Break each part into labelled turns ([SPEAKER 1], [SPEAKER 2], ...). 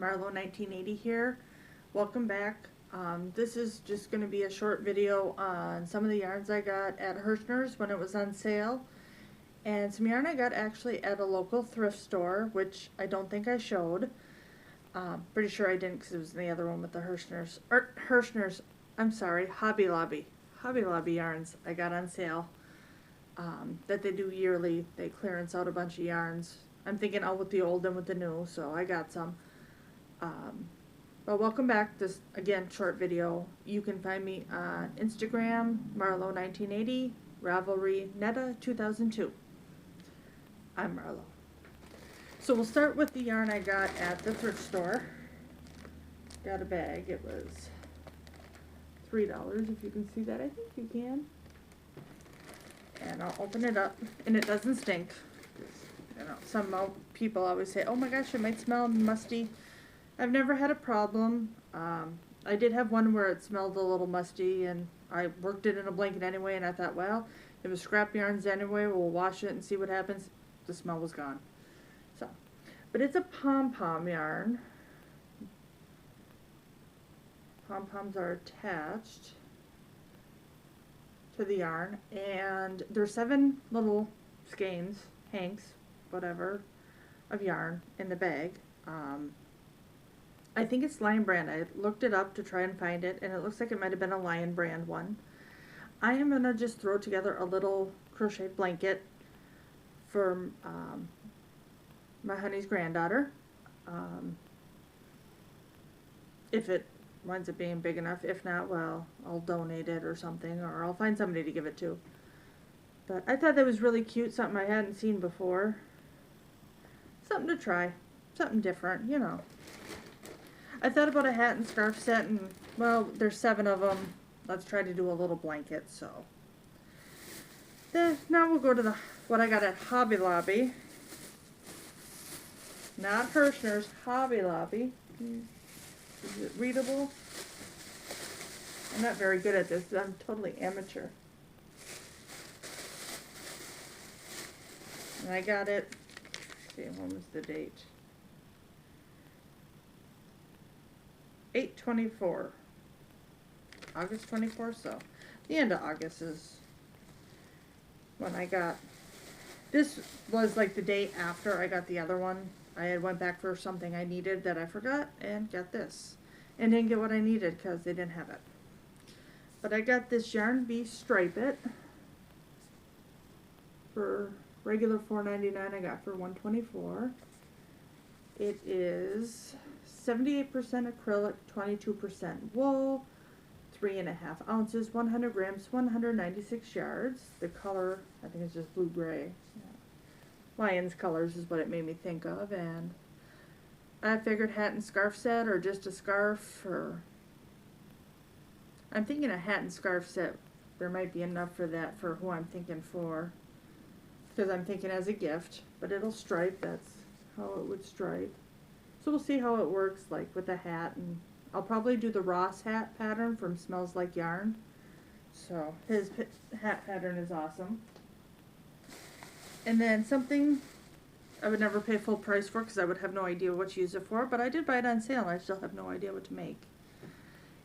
[SPEAKER 1] Marlo 1980 here. Welcome back. This is just going to be a short video on some of the yarns I got at Hirschner's when it was on sale. And some yarn I got actually at a local thrift store, which I don't think I showed. Pretty sure I didn't because it was in the other one with the Hirschner's, I'm sorry, Hobby Lobby. Hobby Lobby yarns I got on sale that they do yearly. They clearance out a bunch of yarns. I'm thinking out with the old and with the new, so I got some. But welcome back. This, again, short video. You can find me on Instagram, Marlo1980, Ravelry, Netta 2002. I'm Marlo. So we'll start with the yarn I got at the thrift store. Got a bag. It was $3, if you can see that. I think you can. And I'll open it up, and it doesn't stink. You know, some people always say, oh my gosh, it might smell musty. I've never had a problem. I did have one where it smelled a little musty, and I worked it in a blanket anyway, and I thought, well, it was scrap yarns anyway, we'll wash it and see what happens. The smell was gone. So, but it's a pom-pom yarn. Pom-poms are attached to the yarn, and there's 7 little skeins, hanks, whatever, of yarn in the bag. I think it's Lion Brand. I looked it up to try and find it, and it looks like it might have been a Lion Brand one. I am going to just throw together a little crocheted blanket for my honey's granddaughter. If it winds up being big enough. If not, well, I'll donate it or something, or I'll find somebody to give it to. But I thought that was really cute, something I hadn't seen before. Something to try. Something different, you know. I thought about a hat and scarf set, and, well, there's 7 of them. Let's try to do a little blanket, so. Now we'll go to what I got at Hobby Lobby. Not Hirschner's, Hobby Lobby. Is it readable? I'm not very good at this. I'm totally amateur. And I got it. Let's see, when was the date? 8/24. August 24th, so the end of August is when I got. This was like the day after I got the other one. I had went back for something I needed that I forgot and got this. And didn't get what I needed because they didn't have it. But I got this Yarn Bee Stripe It for regular $4.99. I got for $1.24. It is 78% acrylic, 22% wool, 3.5 ounces, 100 grams, 196 yards. The color, I think it's just blue-gray. Yeah. Lion's colors is what it made me think of, and I figured hat and scarf set, or just a scarf, or I'm thinking a hat and scarf set. There might be enough for that for who I'm thinking for, because I'm thinking as a gift, but it'll stripe. That's how it would stripe. So we'll see how it works, like with a hat, and I'll probably do the Ross hat pattern from Smells Like Yarn. So his hat pattern is awesome. And then something I would never pay full price for because I would have no idea what to use it for, but I did buy it on sale and I still have no idea what to make.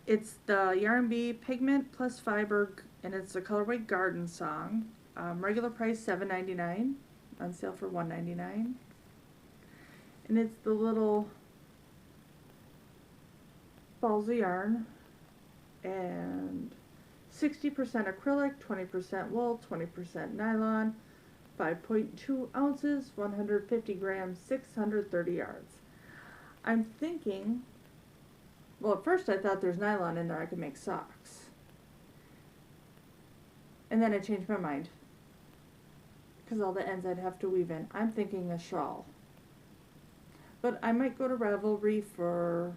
[SPEAKER 1] It's the Yarn Bee Pigment Plus Fiber, and it's the colorway Garden Song. Regular price $7.99, on sale for $1.99. And it's the little balls of yarn, and 60% acrylic, 20% wool, 20% nylon, 5.2 ounces, 150 grams, 630 yards. I'm thinking, well, at first I thought there's nylon in there, I could make socks. And then I changed my mind, because all the ends I'd have to weave in. I'm thinking a shawl. But I might go to Ravelry for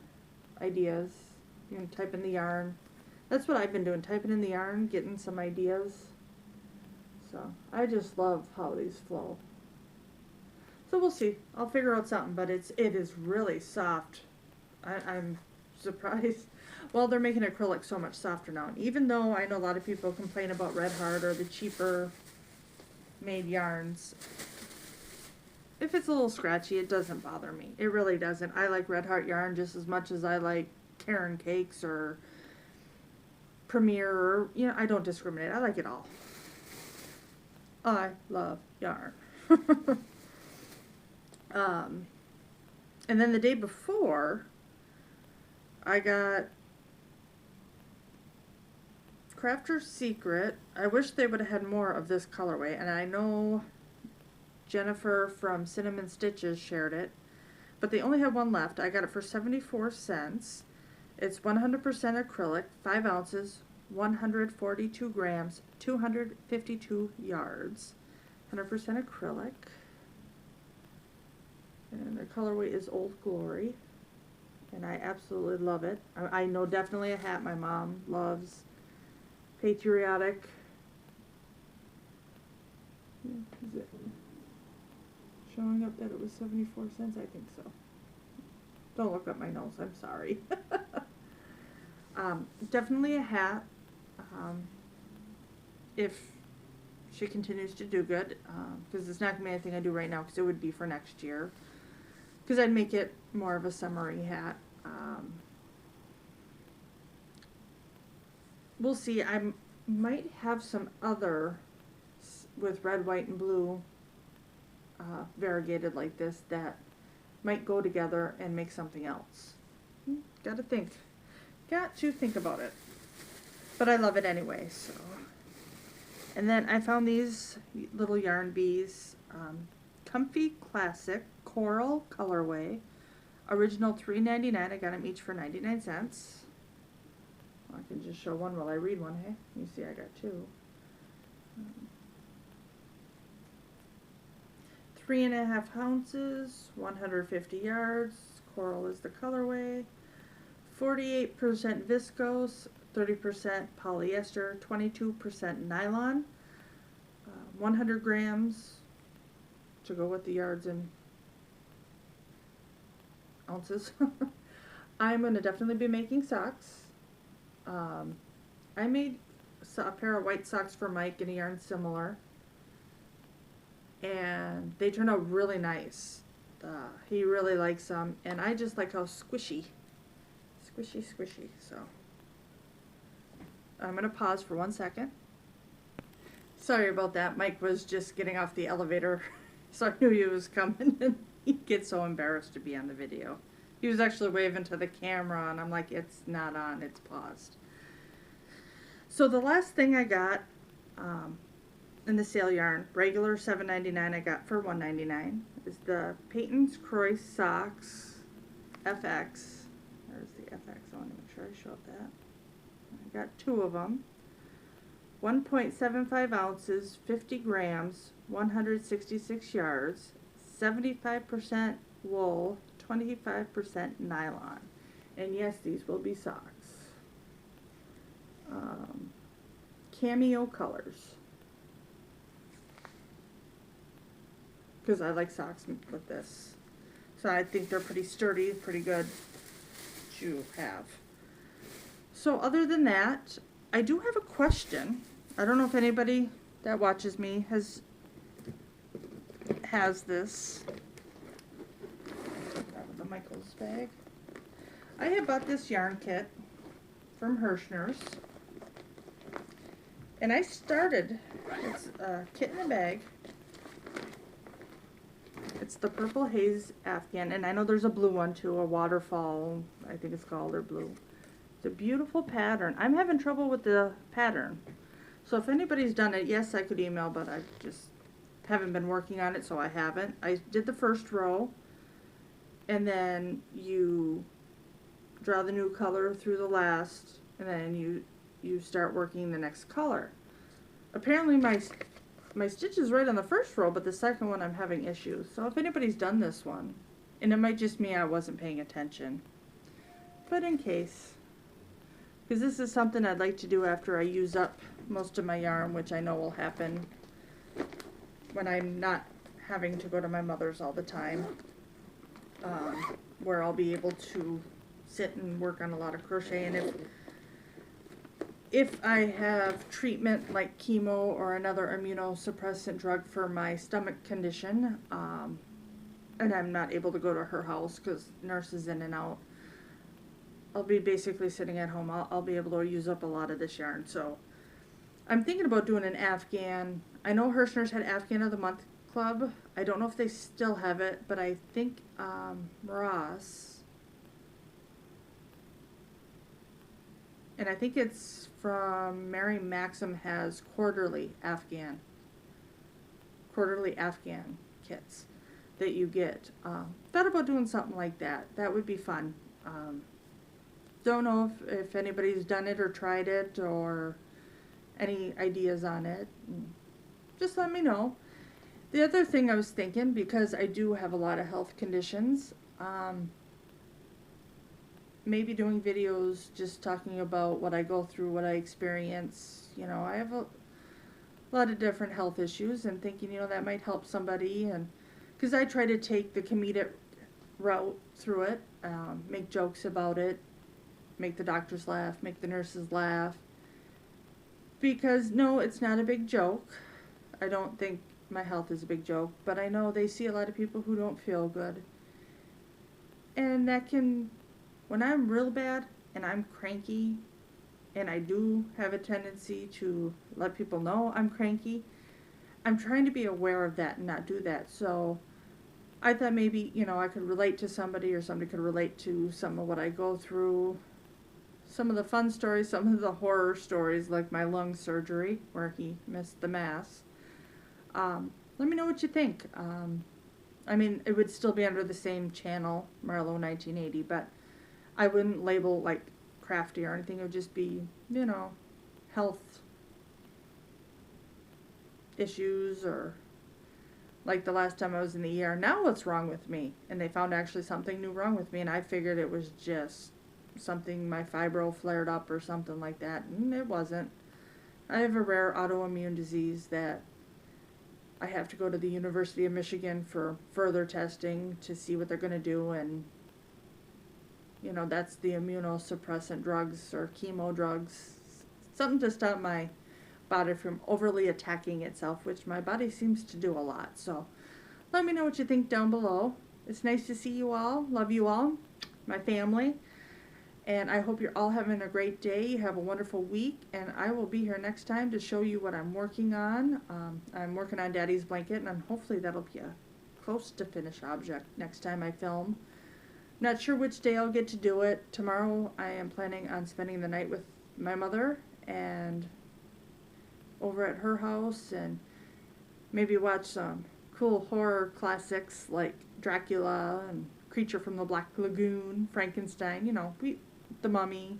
[SPEAKER 1] ideas. You can type in the yarn. That's what I've been doing, typing in the yarn, getting some ideas. So I just love how these flow. So we'll see. I'll figure out something, but it is really soft. I'm surprised. Well, they're making acrylic so much softer now. And even though I know a lot of people complain about Red Heart or the cheaper made yarns, if it's a little scratchy, it doesn't bother me. It really doesn't. I like Red Heart yarn just as much as I like Caron Cakes or Premier, or, you know, I don't discriminate. I like it all. I love yarn. And then the day before, I got Crafter's Secret. I wish they would have had more of this colorway, and I know Jennifer from Cinnamon Stitches shared it, but they only have one left. I got it for 74 cents. It's 100% acrylic, 5 ounces, 142 grams, 252 yards. 100% acrylic. And the colorway is Old Glory. And I absolutely love it. I know definitely a hat my mom loves. Patriotic. Is it showing up that it was 74 cents? I think so. Don't look up my nose, I'm sorry. Definitely a hat. If she continues to do good, because it's not going to be anything I do right now, because it would be for next year. Because I'd make it more of a summery hat. We'll see. I might have some other with red, white, and blue variegated like this that might go together and make something else. Got to think about it. But I love it anyway, so. And then I found these little yarn bees, Comfy Classic Coral Colorway, original $3.99. I got them each for 99 cents. I can just show one while I read one, hey? You see I got two. 3.5 ounces, 150 yards, coral is the colorway, 48% viscose, 30% polyester, 22% nylon, 100 grams to go with the yards and ounces. I'm going to definitely be making socks. I made a pair of white socks for Mike in a yarn similar, and they turned out really nice. He really likes them, and I just like how squishy, so I'm going to pause for 1 second. Sorry about that. Mike was just getting off the elevator, so I knew he was coming, and he gets so embarrassed to be on the video. He was actually waving to the camera, and I'm like, it's not on, it's paused. So the last thing I got in the sale yarn, regular $7.99, I got for $1.99, is the Peyton's Croix Socks FX. There's the FX. I want to make sure I showed that. I got 2 of them. 1.75 ounces, 50 grams, 166 yards, 75% wool, 25% nylon. And yes, these will be socks. Cameo colors. Because I like socks with this. So I think they're pretty sturdy, pretty good to have. So other than that, I do have a question. I don't know if anybody that watches me has this. Out of the Michaels bag. I had bought this yarn kit from Hirschner's. And I started, it's a kit in a bag. It's the Purple Haze Afghan, and I know there's a blue one too, a waterfall, I think it's called, or blue. It's a beautiful pattern. I'm having trouble with the pattern. So if anybody's done it, yes, I could email, but I just haven't been working on it, so I haven't. I did the first row, and then you draw the new color through the last, and then you start working the next color. Apparently my stitch is right on the first row, but the second one I'm having issues. So if anybody's done this one, and it might just me, I wasn't paying attention. But in case, because this is something I'd like to do after I use up most of my yarn, which I know will happen when I'm not having to go to my mother's all the time, where I'll be able to sit and work on a lot of crochet. And if I have treatment like chemo or another immunosuppressant drug for my stomach condition, and I'm not able to go to her house because nurse is in and out, I'll be basically sitting at home. I'll be able to use up a lot of this yarn. So I'm thinking about doing an Afghan. I know Hirschner's had Afghan of the Month Club. I don't know if they still have it, but I think Ross, and I think it's from Mary Maxim, has quarterly Afghan kits that you get. Thought about doing something like that. That would be fun. Don't know if anybody's done it or tried it or any ideas on it. Just let me know. The other thing I was thinking, because I do have a lot of health conditions, maybe doing videos just talking about what I go through, what I experience. You know, I have a lot of different health issues, and thinking, you know, that might help somebody. And because I try to take the comedic route through it, make jokes about it, make the doctors laugh, make the nurses laugh. Because no, it's not a big joke. I don't think my health is a big joke, but I know they see a lot of people who don't feel good. And that can, when I'm real bad and I'm cranky, and I do have a tendency to let people know I'm cranky, I'm trying to be aware of that and not do that. So I thought maybe, you know, I could relate to somebody, or somebody could relate to some of what I go through. Some of the fun stories, some of the horror stories, like my lung surgery where he missed the mass. Let me know what you think. I mean, it would still be under the same channel, Marlo 1980, but I wouldn't label like crafty or anything. It would just be, you know, health issues, or like the last time I was in the ER, now what's wrong with me? And they found actually something new wrong with me, and I figured it was just something, my fibro flared up or something like that, and it wasn't. I have a rare autoimmune disease that I have to go to the University of Michigan for further testing to see what they're going to do, and you know, that's the immunosuppressant drugs or chemo drugs, something to stop my body from overly attacking itself, which my body seems to do a lot. So let me know what you think down below. It's nice to see you all. Love you all, my family. And I hope you're all having a great day. Have a wonderful week. And I will be here next time to show you what I'm working on. I'm working on Daddy's blanket, and hopefully that'll be a close to finished object next time I film. Not sure which day I'll get to do it. Tomorrow I am planning on spending the night with my mother and over at her house, and maybe watch some cool horror classics like Dracula and Creature from the Black Lagoon, Frankenstein, you know, The Mummy,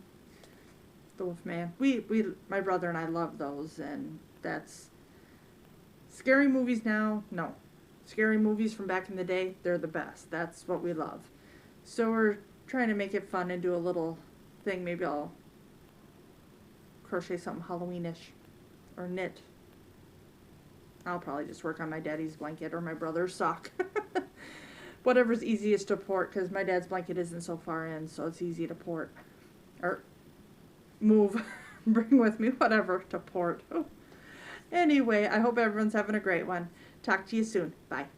[SPEAKER 1] The Wolfman. My brother and I love those, and that's scary movies now. No, scary movies from back in the day, they're the best. That's what we love. So we're trying to make it fun and do a little thing. Maybe I'll crochet something Halloweenish or knit. I'll probably just work on my daddy's blanket or my brother's sock. Whatever's easiest to port, because my dad's blanket isn't so far in, so it's easy to port. Or move, bring with me, whatever to port. Oh. Anyway, I hope everyone's having a great one. Talk to you soon. Bye.